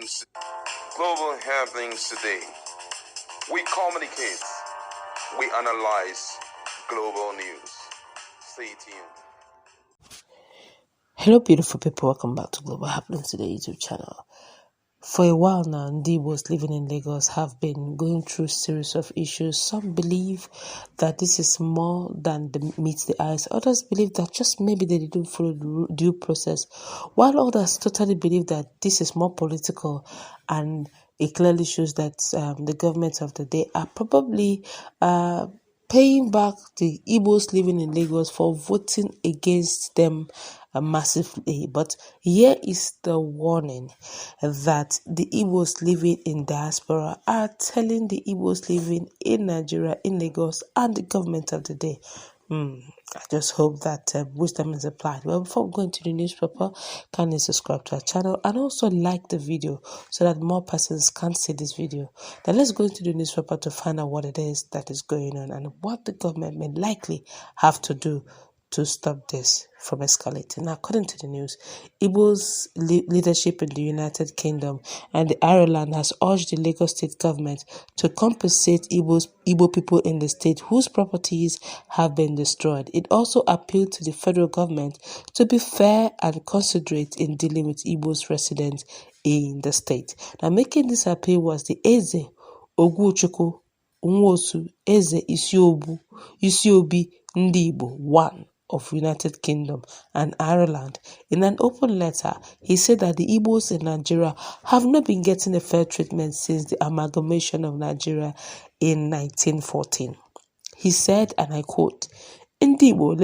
Global happenings today. We communicate. We analyze global news. Stay tuned. Hello, beautiful people. Welcome back to Global Happenings Today YouTube channel. For a while now, Igbos living in Lagos have been going through a series of issues. Some believe that this is more than meets the eyes. Others believe that just maybe they didn't follow the due process, while others totally believe that this is more political, and it clearly shows that the government of the day are probably paying back the Igbos living in Lagos for voting against them massively. But here is the warning that the Igbos living in diaspora are telling the Igbos living in Nigeria, in Lagos, and the government of the day. I just hope that wisdom is applied. Well, before we go into the newspaper, kindly subscribe to our channel and also like the video so that more persons can see this video. Then let's go into the newspaper to find out what it is that is going on and what the government may likely have to do to stop this from escalating. Now, according to the news, Igbo's leadership in the United Kingdom and the Ireland has urged the Lagos state government to compensate Igbo people in the state whose properties have been destroyed. It also appealed to the federal government to be fair and considerate in dealing with Igbo's residents in the state. Now, making this appeal was the Eze Oguchukwu Nwosu Eze Isiobi Ndị Igbo 1 of United Kingdom and Ireland. In an open letter, he said that the Igbos in Nigeria have not been getting a fair treatment since the amalgamation of Nigeria in 1914. He said, and I quote, Ndị Igbo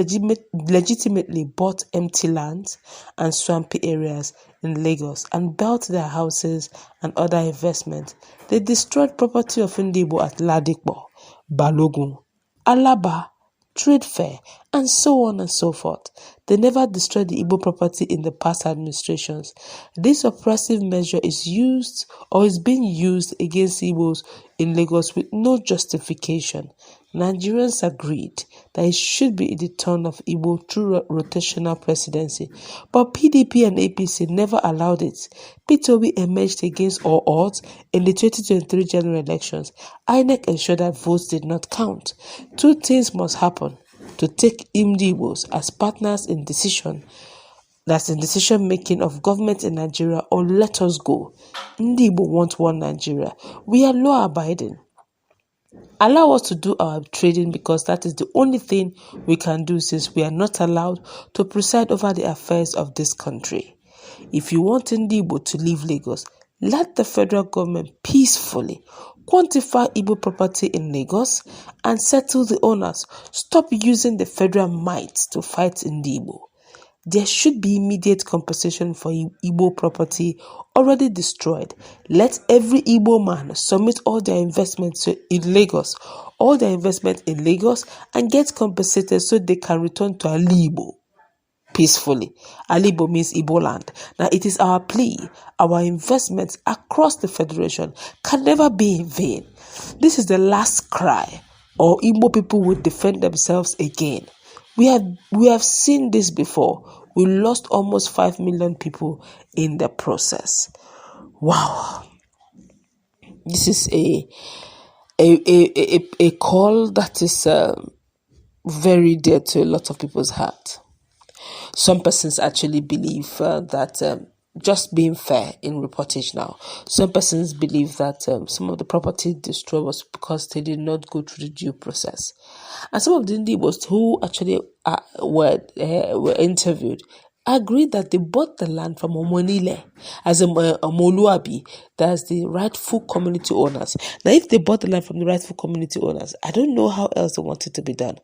legitimately bought empty lands and swampy areas in Lagos and built their houses and other investments. They destroyed property of Ndị Igbo at Alaigbo, Balogun, Alaba, Trade Fair, and so on and so forth. They never destroyed the Igbo property in the past administrations. This oppressive measure is being used against Igbos in Lagos with no justification. Nigerians agreed that it should be the turn of Igbo through rotational presidency, but PDP and APC never allowed it. P2B emerged against all odds in the 2023 general elections. INEC ensured that votes did not count. Two things must happen to take Igbos as partners in decision making of government in Nigeria, or let us go. Ndị Igbo want one Nigeria. We are law abiding. Allow us to do our trading because that is the only thing we can do since we are not allowed to preside over the affairs of this country. If you want Ndị Igbo to leave Lagos, let the federal government peacefully quantify Igbo property in Lagos and settle the owners. Stop using the federal might to fight Ndị Igbo. There should be immediate compensation for Igbo property already destroyed. Let every Igbo man submit all their investments in Lagos, and get compensated so they can return to Alaigbo peacefully. Alaigbo means Igbo land. Now, it is our plea. Our investments across the federation can never be in vain. This is the last cry, or Igbo people will defend themselves again. We have seen this before. We lost almost 5 million people in the process. Wow. This is a call that is very dear to a lot of people's heart. Some persons actually believe that just being fair in reportage now. Some persons believe that some of the property destroyed was because they did not go through the due process. And some of the Igbos who actually were interviewed agreed that they bought the land from Omonile as a Moluabi, that's the rightful community owners. Now, if they bought the land from the rightful community owners, I don't know how else they want it to be done.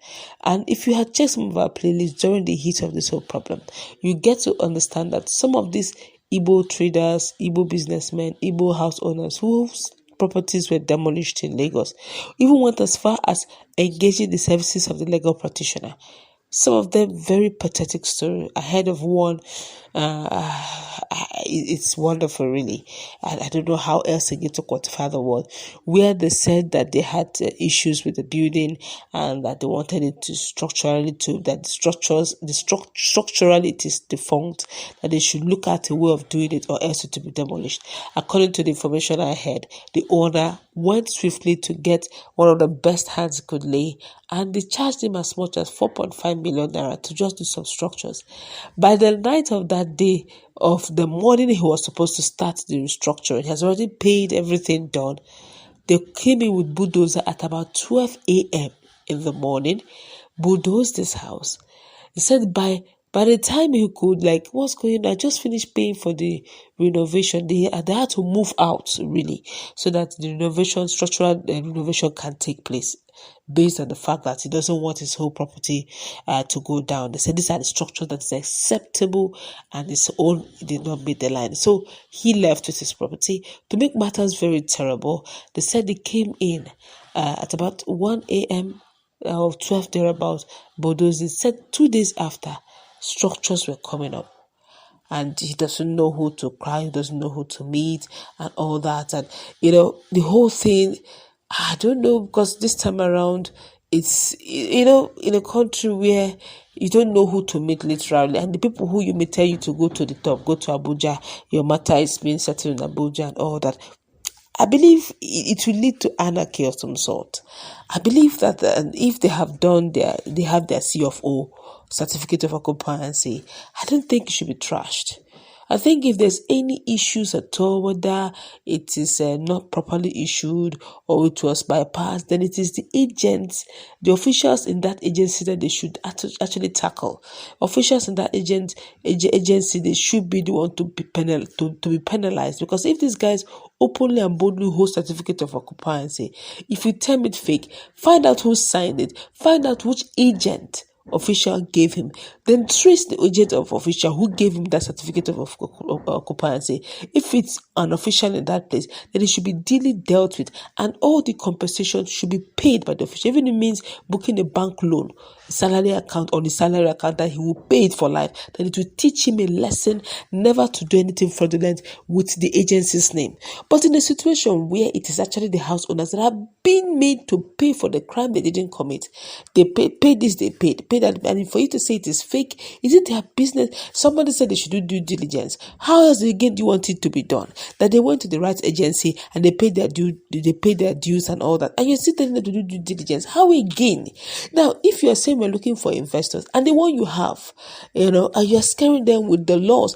And if you had checked some of our playlists during the heat of this whole problem, you get to understand that some of these Igbo traders, Igbo businessmen, Igbo house owners whose properties were demolished in Lagos even went as far as engaging the services of the legal practitioner. Some of them very pathetic story. I heard of one It's wonderful, really. I don't know how else again to quantify the word, where they said that they had issues with the building and that they wanted it to structurally it is defunct, that they should look at a way of doing it or else it to be demolished. According to the information I heard, the owner went swiftly to get one of the best hands he could lay, and they charged him as much as 4.5 million naira to just do some structures. By the night of that day, of the morning he was supposed to start the restructuring, he has already paid everything done. They came in with bulldozer at about 12 a.m. in the morning, bulldozed this house. He said by the time he could, what's going on? I just finished paying for the renovation. They had to move out, really, so that the structural renovation can take place, based on the fact that he doesn't want his whole property to go down. They said these are the structures that is acceptable and his own did not meet the line. So he left with his property. To make matters very terrible, they said they came in at about 1 a.m. or 12 thereabouts. Bulldozing said 2 days after, structures were coming up. And he doesn't know who to cry, he doesn't know who to meet, and all that. And, the whole thing, I don't know, because this time around, it's, in a country where you don't know who to meet literally, and the people who you may tell you to go to the top, go to Abuja, your matter is being settled in Abuja and all that. I believe it will lead to anarchy of some sort. I believe that if they have they have their CFO, certificate of occupancy, I don't think it should be trashed. I think if there's any issues at all, whether it is not properly issued or it was bypassed, then it is the agents, the officials in that agency that they should actually tackle. Officials in that agency, they should be the one to be penalized, because if these guys openly and boldly hold certificate of occupancy, if you term it fake, find out who signed it, find out which agent official gave him, then trace the agent of official who gave him that certificate of occupancy. If it's an official in that place, then it should be duly dealt with, and all the compensation should be paid by the official. Even if it means booking a bank loan, salary account, on the salary account, that he will pay it for life, then it will teach him a lesson never to do anything fraudulent with the agency's name. But in a situation where it is actually the house owners that have been made to pay for the crime they didn't commit, they paid this, they paid that, and for you to say it is fake, is it their business? Somebody said they should do due diligence. How else again do you want it to be done? That they went to the right agency and they paid their dues and all that, and you're still telling them to do due diligence. How again? Now, if you're saying we're looking for investors and the one you have, and you're scaring them with the laws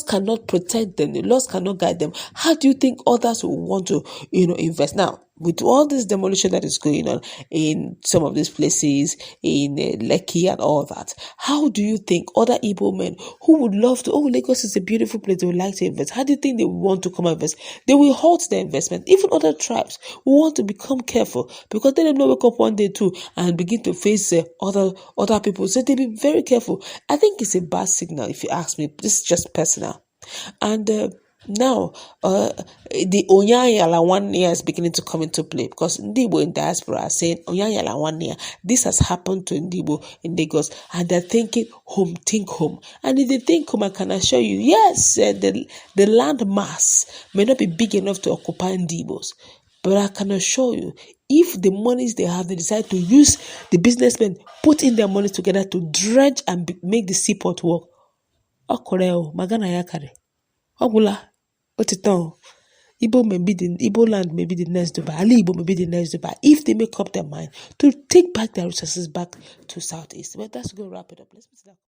cannot protect them, the laws cannot guide them. How do you think others will want to, invest? Now, with all this demolition that is going on in some of these places, in Lekki and all that, how do you think other Igbo men who would love to, Lagos is a beautiful place, they would like to invest, how do you think they want to come and invest? They will halt their investment. Even other tribes will want to become careful, because they don't wake up one day too and begin to face other people. So they be very careful. I think it's a bad signal, if you ask me. This is just personal. And now, the Onyanyala 1 year is beginning to come into play, because Igbo in diaspora are saying Onyanyala 1 year. This has happened to Igbo in Lagos, and they're thinking home, think home. And if they think home, I can assure you, yes, the land mass may not be big enough to occupy Igbos, but I can assure you, if the monies they have, they decide to use, the businessmen put in their money together to dredge and make the seaport work. Okoreo, magana yakare. Ogula. Igbo land may be the next Dubai. Alaigbo may be the next Dubai, if they make up their mind to take back their resources back to Southeast. But that's going to wrap it up. Let's put it down.